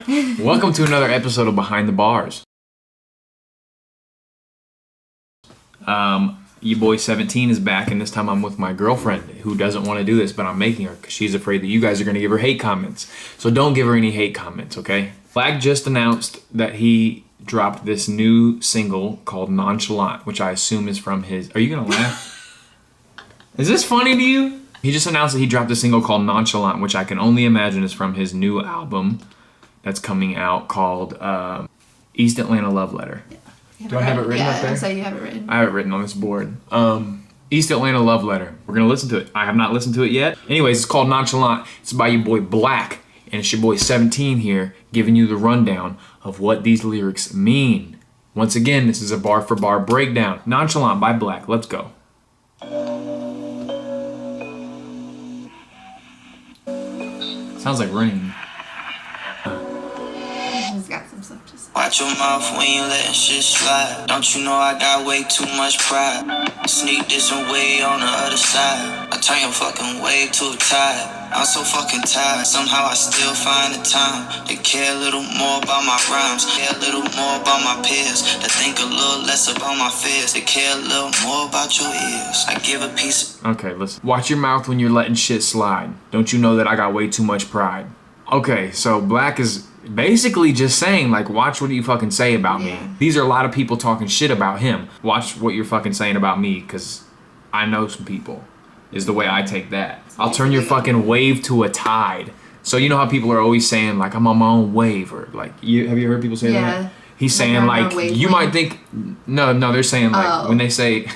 Welcome to another episode of Behind the Bars. Your boy 17 is back, and this time I'm with my girlfriend who doesn't want to do this, but I'm making her because she's afraid that you guys are going to give her hate comments. So don't give her any hate comments, okay? Black just announced that he dropped this new single called Nonchalant, which I assume is from his... Are you going to laugh? Is this funny to you? He just announced that he dropped a single called Nonchalant, which I can only imagine is from his new album that's coming out called East Atlanta Love Letter. Do I have it written up there? Yeah, so you have it written. I have it written on this board. East Atlanta Love Letter. We're going to listen to it. I have not listened to it yet. Anyways, it's called Nonchalant. It's by your boy Black. And it's your boy 17 here giving you the rundown of what these lyrics mean. Once again, this is a bar for bar breakdown. Nonchalant by Black. Let's go. Sounds like rain. He's got some stuff to say. Watch your mouth when you letting shit slide. Don't you know I got way too much pride? Sneak this and way on the other side. I turn your fucking way to a tide. I'm so fucking tired. Somehow I still find the time to care a little more about my rhymes, care a little more about my peers, to think a little less about my fears, to care a little more about your ears. I give a piece of... Okay, listen. Watch your mouth when you're letting shit slide. Don't you know that I got way too much pride? Okay, so Black is basically just saying, like, watch what you fucking say about me. These are a lot of people talking shit about him. Watch what you're fucking saying about me, because I know some people, is the way I take that. I'll turn your fucking wave to a tide. So you know how people are always saying, like, I'm on my own wave, or, like, have you heard people say that? He's saying, like, you might think, no, they're saying, like, when they say...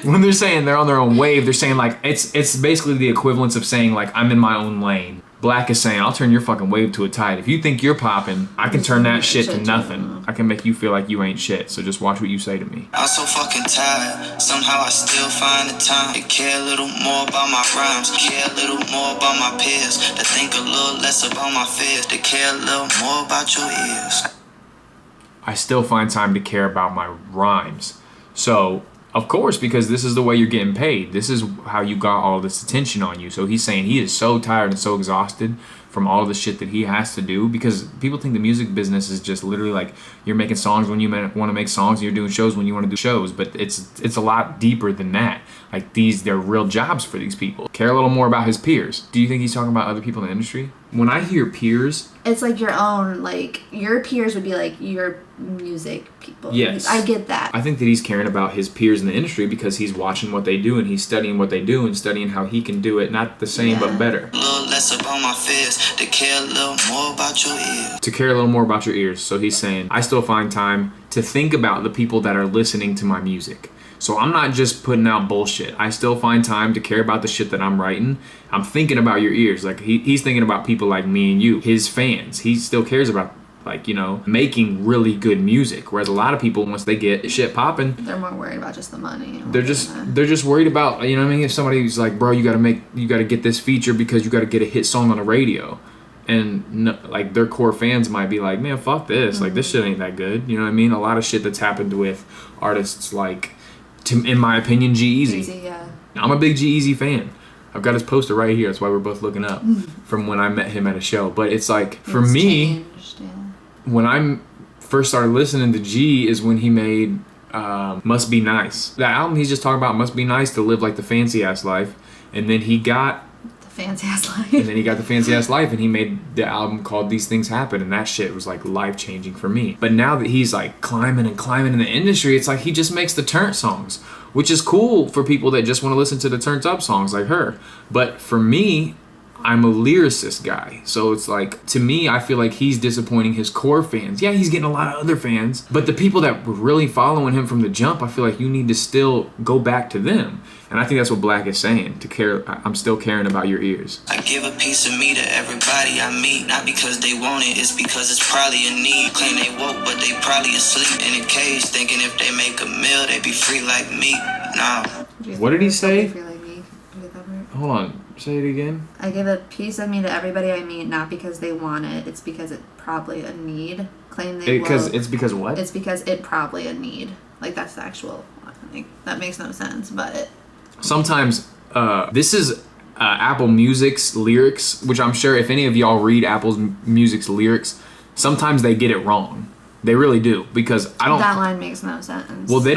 when they're saying they're on their own wave, they're saying, like, it's basically the equivalence of saying, like, I'm in my own lane. Black is saying, I'll turn your fucking wave to a tide. If you think you're popping, I can turn that shit to nothing. I can make you feel like you ain't shit. So just watch what you say to me. I'm so fucking tired. Somehow I still find the time to care a little more about my rhymes, care a little more about my peers, to think a little less about my fears, to care a little more about your ears. I still find time to care about my rhymes. So, of course, because this is the way you're getting paid. This is how you got all this attention on you. So he's saying he is so tired and so exhausted from all the shit that he has to do, because people think the music business is just literally like you're making songs when you want to make songs, and you're doing shows when you want to do shows. But it's a lot deeper than that. Like, they're real jobs for these people. Care a little more about his peers. Do you think he's talking about other people in the industry? When I hear peers, it's like your own, like, your peers would be like your music people. Yes. I get that. I think that he's caring about his peers in the industry because he's watching what they do and he's studying what they do and studying how he can do it, not the same but better. A little less about my fears, to care a little more about your ears. To care a little more about your ears. So he's saying, I still find time to think about the people that are listening to my music. So I'm not just putting out bullshit. I still find time to care about the shit that I'm writing. I'm thinking about your ears. Like, he's thinking about people like me and you, his fans. He still cares about, like, you know, making really good music. Whereas a lot of people, once they get shit popping, they're more worried about just the money. They're just worried about, you know what I mean? If somebody's like, bro, you gotta get this feature because you gotta get a hit song on the radio. And no, like, their core fans might be like, man, fuck this. Like, this shit ain't that good. You know what I mean? A lot of shit that's happened with artists like, in my opinion, G-Eazy. Yeah. I'm a big G-Eazy fan. I've got his poster right here. That's why we're both looking up from when I met him at a show. But it's like, for me, when I first started listening to G is when he made Must Be Nice. That album he's just talking about must be nice to live like the fancy ass life. And then he got Fancy ass life. And then he got the fancy ass life, and he made the album called These Things Happen, and that shit was like life changing for me. But now that he's like climbing in the industry, it's like he just makes the turnt songs, which is cool for people that just want to listen to the turned up songs like her. But for me, I'm a lyricist guy. So it's like, to me, I feel like he's disappointing his core fans. Yeah, he's getting a lot of other fans, but the people that were really following him from the jump, I feel like you need to still go back to them. And I think that's what Black is saying, to care. I'm still caring about your ears. I give a piece of me to everybody I meet, not because they want it, it's because it's probably a need. Claim they woke, but they probably asleep in a cage, thinking if they make a meal, they be free like me. Nah. What did he say? Free like me. Hold on. Say it again. I give a piece of me to everybody I meet, not because they want it. It's because it's probably a need. Claim they will. It's because what? It's because it probably a need. Like, that's the actual. Like, that makes no sense, but. Sometimes this is Apple Music's lyrics, which I'm sure if any of y'all read Apple's Music's lyrics, sometimes they get it wrong. They really do, because I don't. That line makes no sense. Well, they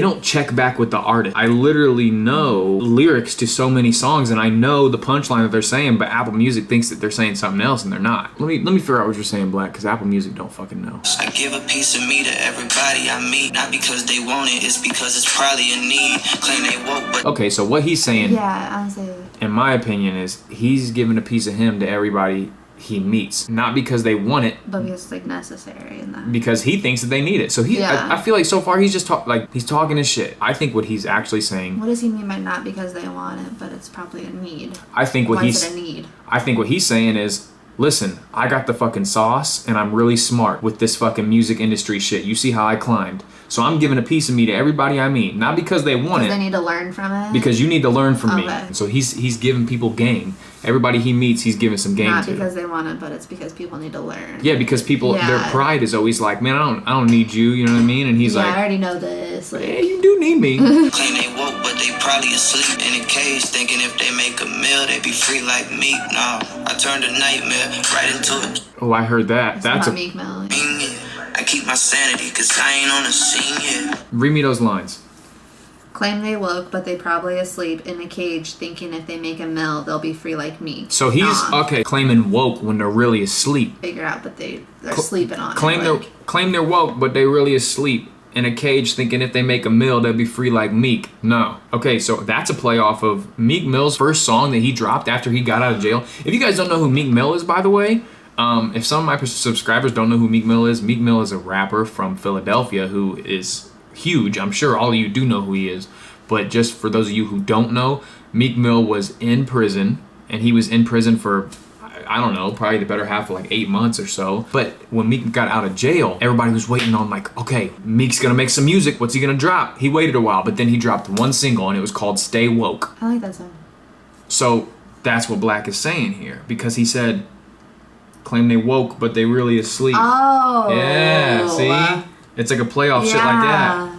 don't check back with the artist. I literally know lyrics to so many songs, and I know the punchline that they're saying, but Apple Music thinks that they're saying something else, and they're not. Let me figure out what you're saying, Black, because Apple Music don't fucking know. I give a piece of me to everybody I meet, not because they want it, it's because it's probably a need. Claim they woke, but Okay, so what he's saying, Yeah, honestly. in my opinion, is he's giving a piece of him to everybody he meets, not because they want it, But because it's like necessary in that. because he thinks that they need it. So Yeah. I feel like so far he's just he's talking his shit. I think what he's actually saying, What does he mean by not because they want it, but it's probably a need? I think what Why he's is it a need? I think what he's saying is, listen, I got the fucking sauce and I'm really smart with this fucking music industry shit. You see how I climbed. So I'm giving a piece of me to everybody I meet, not because they want Because they it, need to learn from it? because you need to learn from me. Okay. So he's giving people game. Everybody he meets, he's giving some game Not to. because they want it, but it's because people need to learn. Yeah, because people, their Yeah. pride is always like, man, I don't need you, you know what I mean? And he's I like, already know this. Like, yeah, you do need me. claim they woke, but they probably asleep in a cage, thinking if they make a meal, they be free like me. Nah, I turned a nightmare right into a Oh, I heard that. it's That's not a Meek Mill. dream. Yeah. I keep my sanity, cause I ain't on a scene yet. read me those lines. Claim they woke, but they probably asleep in a cage, thinking if they make a mill, they'll be free like me. So he's okay claiming woke when they're really asleep. Figure out, but they're sleeping on Claim it. they're Like, claim they're woke, but they really asleep in a cage, thinking if they make a meal, they'll be free like Meek. No. Okay, so that's a play off of Meek Mill's first song that he dropped after he got out of jail. If you guys don't know who Meek Mill is, by the way, if some of my subscribers don't know who Meek Mill is a rapper from Philadelphia who is huge. I'm sure all of you do know who he is. But just for those of you who don't know, Meek Mill was in prison, and he was in prison for, I don't know, probably the better half of like 8 months or so. But when Meek got out of jail, everybody was waiting on like, okay, Meek's gonna make some music. What's he gonna drop? He waited a while, but then he dropped one single, and it was called Stay Woke. I like that song. So that's what Black is saying here, because he said, claim they woke, but they really asleep. Oh. Yeah, see? It's like a playoff shit like that.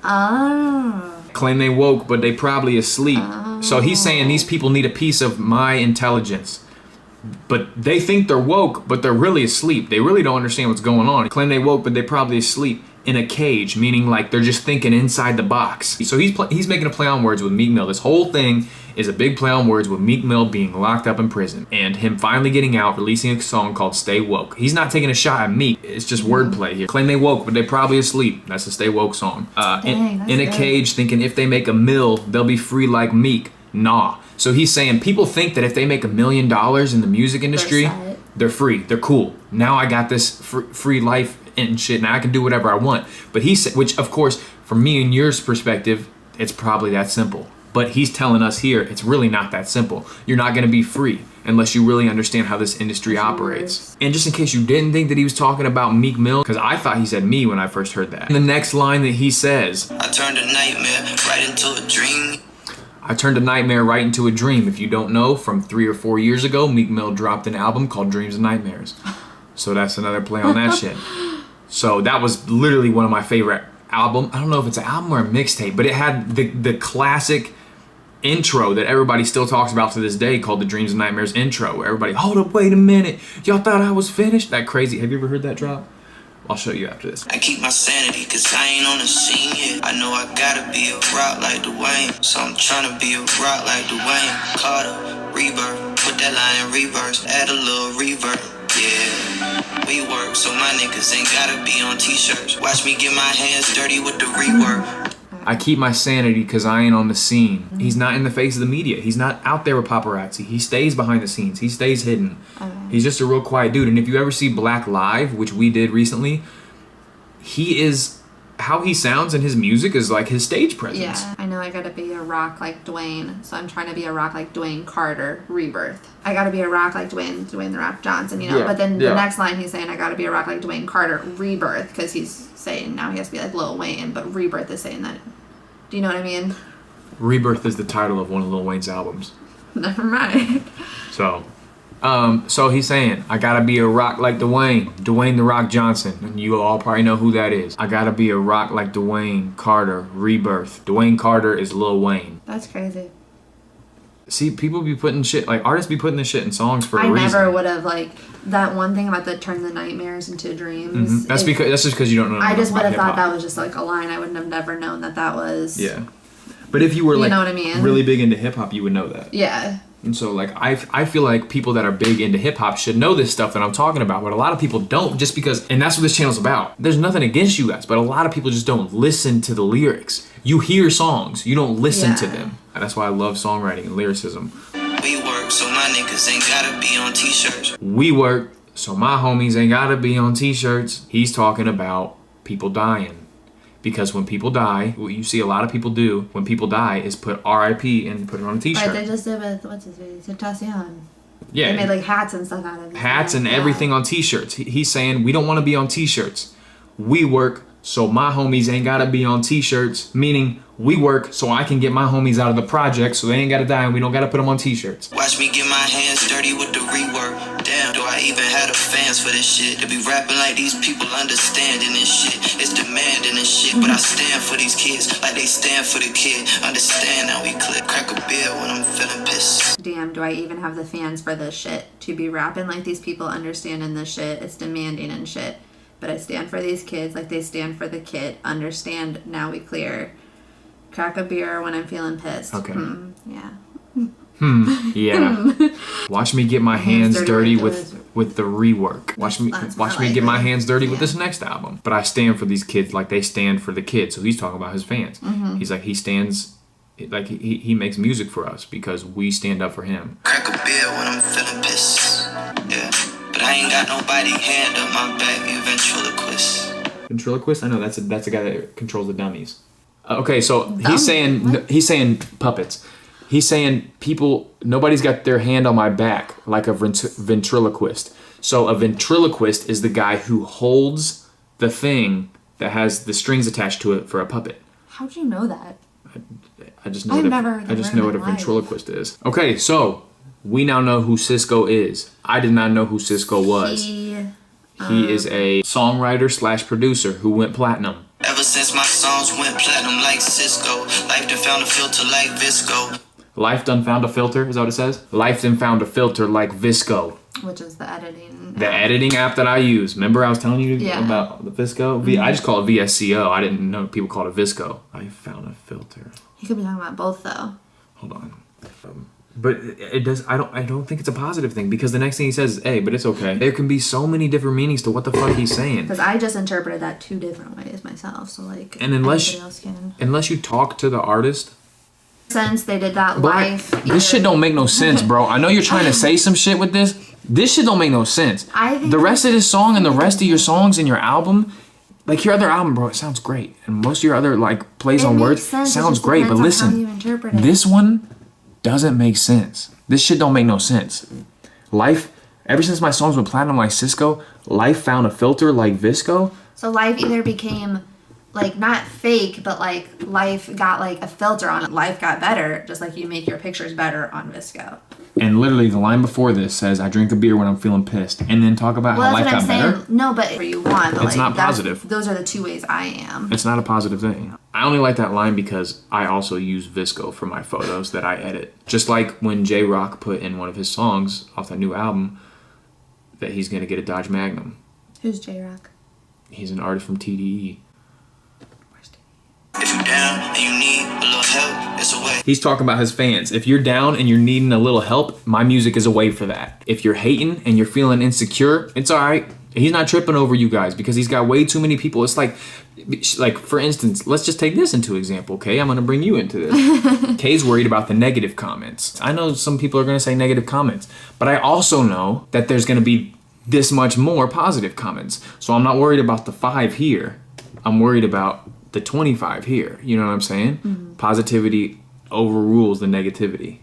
Oh. Claim they woke, but they probably asleep. So he's saying these people need a piece of my intelligence. But they think they're woke, but they're really asleep. They really don't understand what's going on. Claim they woke, but they probably asleep in a cage, meaning like they're just thinking inside the box. So he's making a play on words with Meek Mill. This whole thing is a big play on words with Meek Mill being locked up in prison and him finally getting out, releasing a song called Stay Woke. He's not taking a shot at Meek. It's just wordplay here. Claim they woke, but they probably asleep. That's the Stay Woke song. Dang, that's in a good. cage, thinking if they make a mill, they'll be free like Meek. Nah. So he's saying people think that if they make $1 million in the music industry, set. they're free. They're cool. Now I got this free life and shit. Now I can do whatever I want. But he said, which of course, from me and yours perspective, it's probably that simple. But he's telling us here, it's really not that simple. You're not going to be free unless you really understand how this industry operates. And just in case you didn't think that he was talking about Meek Mill, because I thought he said me when I first heard that. And the next line that he says, I turned a nightmare right into a dream. I turned a nightmare right into a dream. If you don't know, from 3 or 4 years ago, Meek Mill dropped an album called Dreams and Nightmares. So that's another play on that shit. So that was literally one of my favorite album. I don't know if it's an album or a mixtape, but it had the classic intro that everybody still talks about to this day called the Dreams and Nightmares intro, where everybody, hold up, wait a minute. Y'all thought I was finished? That crazy. Have you ever heard that drop? I'll show you after this. I keep my sanity, cause I ain't on the scene yet. I know I gotta be a rock like Dwayne, so I'm tryna be a rock like Dwayne. Carter, rebirth, put that line in reverse, add a little reverb. Yeah, we work, so my niggas ain't gotta be on t-shirts. Watch me get my hands dirty with the rework. I keep my sanity because I ain't on the scene. He's not in the face of the media. He's not out there with paparazzi. He stays behind the scenes. He stays hidden. He's just a real quiet dude. And if you ever see Black Live, which we did recently, he is, how he sounds and his music is like his stage presence. Yeah, I know I gotta be a rock like Dwayne, so I'm trying to be a rock like Dwayne Carter, Rebirth. I gotta be a rock like Dwayne The Rock Johnson, you know? Yeah, But then yeah. the next line he's saying, I gotta be a rock like Dwayne Carter, Rebirth, because he's saying now he has to be like Lil Wayne, but Rebirth is saying that. Do you know what I mean? Rebirth is the title of one of Lil Wayne's albums. Never mind. So he's saying, I gotta be a rock like Dwayne The Rock Johnson. And you all probably know who that is. I gotta be a rock like Dwayne Carter, Rebirth. Dwayne Carter is Lil Wayne. That's crazy. See, people be putting shit, like, artists be putting this shit in songs for a I reason. never would have, like, that one thing about the turn the nightmares into dreams. That's just because you don't know. I just would have hip-hop. thought that was just, like, a line. I wouldn't have never known that was. Yeah. But if you were, like, know what I mean? really big into hip-hop, you would know that. Yeah. And so, like, I feel like people that are big into hip-hop should know this stuff that I'm talking about, but a lot of people don't, just because, and that's what this channel's about. There's nothing against you guys, but a lot of people just don't listen to the lyrics. You hear songs, you don't listen to them. And that's why I love songwriting and lyricism. We work, so my niggas ain't gotta be on t-shirts. We work, so my homies ain't gotta be on t-shirts. He's talking about people dying. Because when people die, what you see a lot of people do when people die is put R.I.P. and put it on a t-shirt. Right, they just did with, what's his face, Tentacion. Yeah. They made, like, hats and stuff out of it. Hats and everything on t-shirts. He's saying we don't want to be on t-shirts. We work, so my homies ain't gotta be on t-shirts. Meaning, we work so I can get my homies out of the project so they ain't gotta die and we don't gotta put them on t-shirts. Watch me get my hands dirty with the rework. Damn, do I even have the fans for this shit? To be rapping like these people understanding this shit. It's demanding this shit, but I stand for these kids like they stand for the kid. Understand how we click. Crack a beer when I'm feeling pissed. Damn, do I even have the fans for this shit? To be rapping like these people understanding this shit. It's demanding and shit. But I stand for these kids like they stand for the kid. Understand, now we clear. Crack a beer when I'm feeling pissed. Okay. Yeah. Yeah. Watch me get my hands dirty with the rework. Watch me get my hands dirty with this next album. But I stand for these kids like they stand for the kids. So he's talking about his fans. He's like, he stands, like he makes music for us because we stand up for him. Crack a beer when I'm feeling pissed. Yeah. But I ain't got nobody hand up my back, you ventriloquist. Ventriloquist? I know that's a guy that controls the dummies. Okay, so he's saying puppets. He's saying nobody's got their hand on my back like a ventriloquist. So a ventriloquist is the guy who holds the thing that has the strings attached to it for a puppet. How'd you know that? I just know what a ventriloquist is. Okay, so we now know who Cisco is. I did not know who Cisco was. He is a songwriter / producer who went platinum. Ever since my songs went platinum like Cisco, life done found a filter like Visco. Life done found a filter, is that what it says? Life done found a filter like Visco. Which is the editing. The editing app that I use. Remember I was telling you about the Visco? I just call it VSCO. I didn't know people called it Visco. I found a filter. You could be talking about both though. Hold on. But it does. I don't think it's a positive thing because the next thing he says is, "Hey, but it's okay." There can be so many different meanings to what the fuck he's saying. Because I just interpreted that 2 different ways myself. So like, and unless you talk to the artist, since they did that live, this shit don't make no sense, bro. I know you're trying to say some shit with this. This shit don't make no sense. I think the rest of this song and the rest of your songs in your album. Like your other album, bro, it sounds great. And most of your other like plays on words sounds great. But listen, this one doesn't make sense. This shit don't make no sense. Life, ever since my songs went platinum like Cisco, life found a filter like Visco. So life either became like not fake, but like life got like a filter on it. Life got better, just like you make your pictures better on Visco. And literally the line before this says, "I drink a beer when I'm feeling pissed," and then talk about how life got better. No, but for you want, but it's not positive. Those are the 2 ways I am. It's not a positive thing. I only like that line because I also use Visco for my photos that I edit. Just like when J-Rock put in one of his songs off that new album that he's gonna get a Dodge Magnum. Who's J-Rock? He's an artist from TDE. If you're down and you need a little help, it's a way. He's talking about his fans. If you're down and you're needing a little help, my music is a way for that. If you're hating and you're feeling insecure, it's all right. He's not tripping over you guys because he's got way too many people. It's like for instance, let's just take this into example, okay? I'm going to bring you into this. Kay's worried about the negative comments. I know some people are going to say negative comments, but I also know that there's going to be this much more positive comments. So I'm not worried about the 5 here. I'm worried about the 25 here. You know what I'm saying? Positivity overrules the negativity.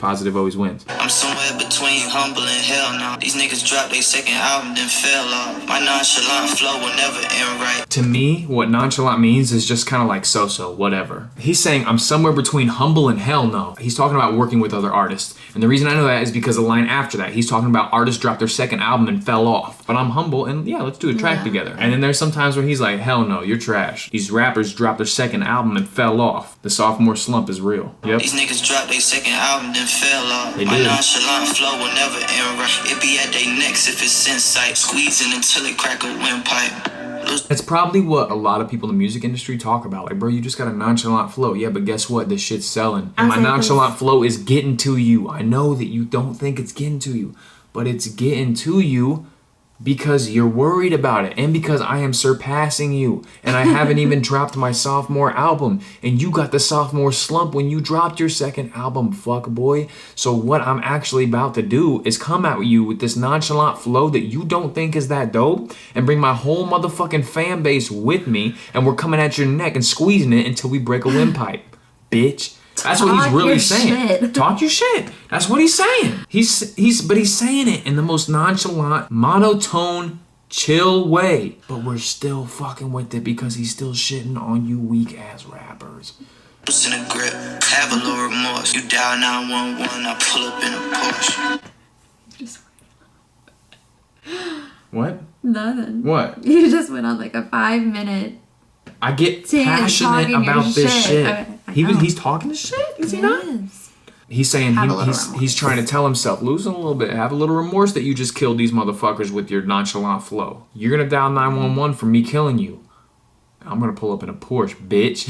Positive always wins. I'm somewhere between humble and hell no. These niggas dropped their second album, then fell off. My nonchalant flow will never end right. To me, what nonchalant means is just kind of like so-so, whatever. He's saying I'm somewhere between humble and hell no. He's talking about working with other artists. And the reason I know that is because the line after that, he's talking about artists dropped their second album and fell off. But I'm humble and yeah, let's do a track together. And then there's some times where he's like, hell no, you're trash. These rappers dropped their second album and fell off. The sophomore slump is real. Yep. These niggas dropped their second album, then fell off. They My did. nonchalant flow will never end right. It be at they necks if it's in sight. Squeezing until it crack a windpipe. That's probably what a lot of people in the music industry talk about. Like, bro, you just got a nonchalant flow. Yeah, but guess what? This shit's selling. And my nonchalant flow is getting to you. I know that you don't think it's getting to you, but it's getting to you because you're worried about it and because I am surpassing you. And I haven't even dropped my sophomore album. And you got the sophomore slump when you dropped your second album, fuck boy. So what I'm actually about to do is come at you with this nonchalant flow that you don't think is that dope and bring my whole motherfucking fan base with me. And we're coming at your neck and squeezing it until we break a windpipe, bitch. That's what he's really saying. Shit. Talk your shit. That's what he's saying. But he's saying it in the most nonchalant, monotone, chill way. But we're still fucking with it because he's still shitting on you weak ass rappers. In a grip, have a little remorse. You dial 911, I pull up in a Porsche. What? Nothing. What? You just went on like a 5-minute. I get Talking passionate your about this shit. I know. He's talking this shit. Is he not? He's saying Have a little he's trying to tell himself, loosen a little bit, have a little remorse that you just killed these motherfuckers with your nonchalant flow. You're gonna dial 911 for me killing you. I'm gonna pull up in a Porsche, bitch.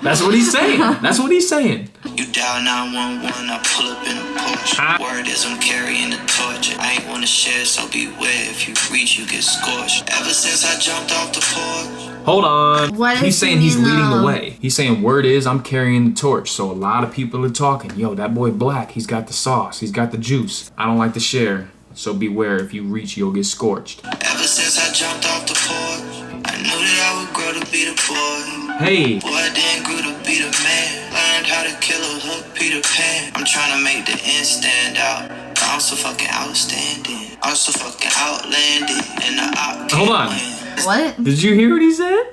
That's what he's saying. That's what he's saying. You dial 911, I pull up in a Porsche. Word is I'm carrying the torch. I ain't wanna share, so beware. If you reach, you get scorched. Ever since I jumped off the porch. Hold on. What He's does saying he he's mean, leading the though? way. He's saying word is I'm carrying the torch. So a lot of people are talking. Yo, that boy Black, he's got the sauce. He's got the juice. I don't like to share. So beware, if you reach, you'll get scorched. Ever since I jumped off the porch, I knew that I would grow to be the boy. Hey. Boy, I didn't grow to be the man. Learned how to kill a hook, Peter Pan. I'm trying to make the end stand out. I'm so fucking outstanding. I'm so fucking outlandish. And the op can't Hold on. win. What? Did you hear what he said?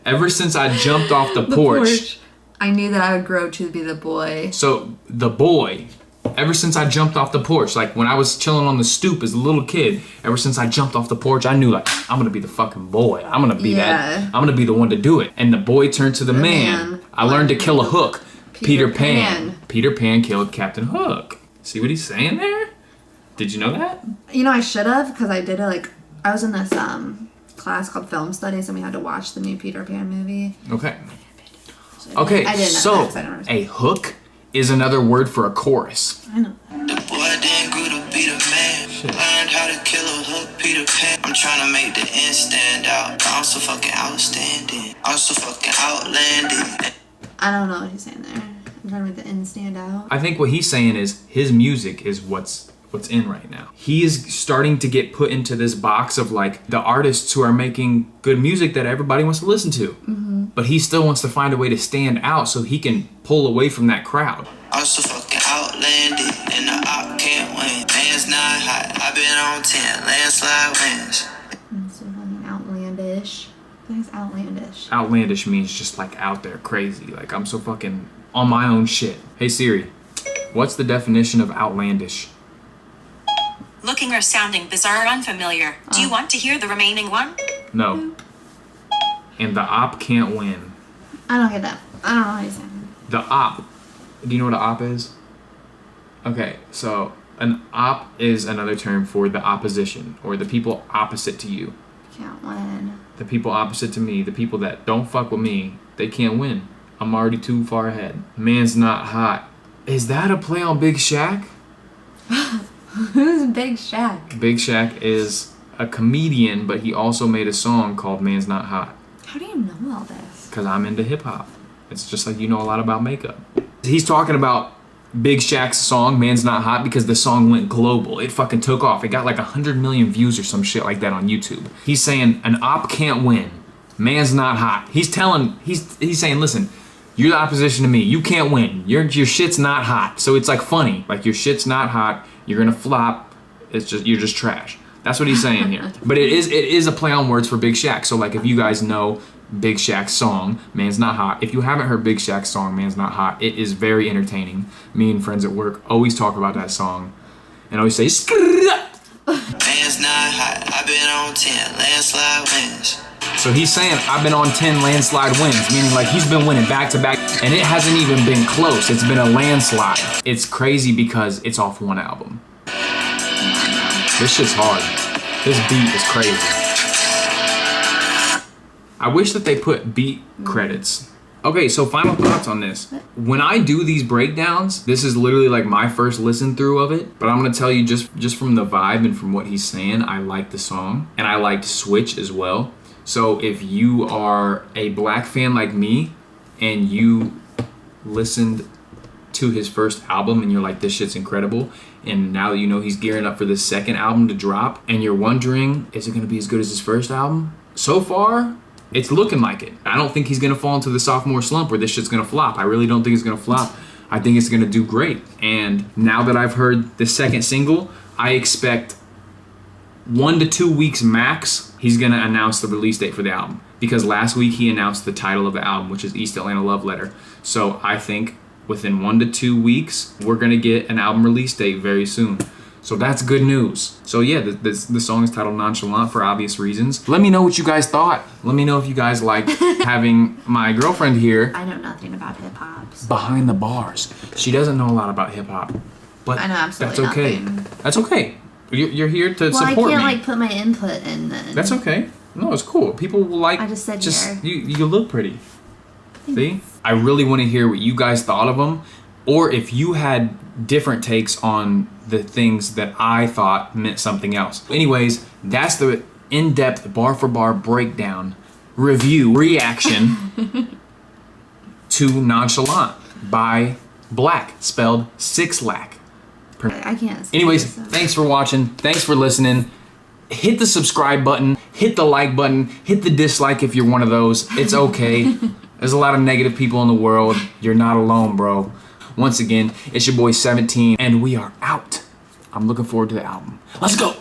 Ever since I jumped off the porch. I knew that I would grow to be the boy. So the boy, ever since I jumped off the porch, like when I was chilling on the stoop as a little kid, ever since I jumped off the porch, I knew like, I'm gonna be the fucking boy. I'm gonna be that. I'm gonna be the one to do it. And the boy turned to the man. I learned to kill a hook. Peter Pan. Peter Pan killed Captain Hook. See what he's saying there? Did you know that? You know, I should have, because I did it like, I was in this class called Film Studies and we had to watch the new Peter Pan movie. Okay. Okay, I didn't know so that, 'cause I don't understand. a hook is another word for a chorus. I know. The boy didn't grow to be the man. Learned how to kill a hook, Peter Pan. I'm trying to make the end stand out. I'm so fucking outstanding. I'm so fucking outlandish. I don't know what he's saying there. I'm trying to make the end stand out. I think what he's saying is his music is what's in right now. He is starting to get put into this box of like the artists who are making good music that everybody wants to listen to. Mm-hmm. But he still wants to find a way to stand out so he can pull away from that crowd. I'm so fucking outlandish, and the op can't win. Man's not hot, I've been on 10, landslide wins. It's so fucking outlandish. I think it's outlandish. Outlandish means just like out there crazy. Like I'm so fucking on my own shit. Hey Siri, what's the definition of outlandish? Looking or sounding bizarre or unfamiliar. Do you want to hear the remaining one? No. And the op can't win. I don't get that. I don't know what he's saying. The op. Do you know what an op is? Okay, so an op is another term for the opposition or the people opposite to you. Can't win. The people opposite to me, the people that don't fuck with me, they can't win. I'm already too far ahead. Man's not hot. Is that a play on Big Shaq? Who's Big Shaq? Big Shaq is a comedian, but he also made a song called Man's Not Hot. How do you know all this? Because I'm into hip hop. It's just like you know a lot about makeup. He's talking about Big Shaq's song, Man's Not Hot, because the song went global. It fucking took off. It got like 100 million views or some shit like that on YouTube. He's saying an op can't win. Man's not hot. He's saying, listen, You're the opposition to me. You can't win. Your shit's not hot. So it's like funny. Like your shit's not hot. You're gonna flop. You're just trash. That's what he's saying here. But it is a play on words for Big Shaq. So like if you guys know Big Shaq's song, Man's Not Hot. If you haven't heard Big Shaq's song, Man's Not Hot, it is very entertaining. Me and friends at work always talk about that song and always say, Man's not hot. I've been on 10 landslide wins. So he's saying, I've been on 10 landslide wins, meaning like he's been winning back to back, and it hasn't even been close. It's been a landslide. It's crazy because it's off one album. This shit's hard. This beat is crazy. I wish that they put beat credits. Okay, so final thoughts on this. When I do these breakdowns, this is literally like my first listen through of it, but I'm gonna tell you just from the vibe and from what he's saying, I like the song, and I liked Switch as well. So if you are a Black fan like me and you listened to his first album and you're like, this shit's incredible, and now you know he's gearing up for the second album to drop, and you're wondering, is it gonna be as good as his first album? So far, it's looking like it. I don't think he's gonna fall into the sophomore slump where this shit's gonna flop. I really don't think it's gonna flop. I think it's gonna do great. And now that I've heard the second single, I expect 1 to 2 weeks max, he's gonna announce the release date for the album. Because last week he announced the title of the album, which is East Atlanta Love Letter. So I think within 1 to 2 weeks, we're gonna get an album release date very soon. So that's good news. So yeah, the song is titled Nonchalant for obvious reasons. Let me know what you guys thought. Let me know if you guys liked having my girlfriend here. I know nothing about hip hop. Behind the bars. She doesn't know a lot about hip hop. But I know absolutely that's okay. nothing. That's okay. You're here to Well, I support me. can't like put my input in then. That's okay. No, it's cool. People will like. I just said you look pretty. See? I really want to hear what you guys thought of them, or if you had different takes on the things that I thought meant something else. Anyways, that's the in-depth bar for bar breakdown, review, reaction to Nonchalant by Black, spelled 6-lack. I can't. Anyways, thanks for watching. Thanks for listening. Hit the subscribe button. Hit the like button. Hit the dislike if you're one of those. It's okay. There's a lot of negative people in the world. You're not alone, bro. Once again, it's your boy 17, and we are out. I'm looking forward to the album. Let's go.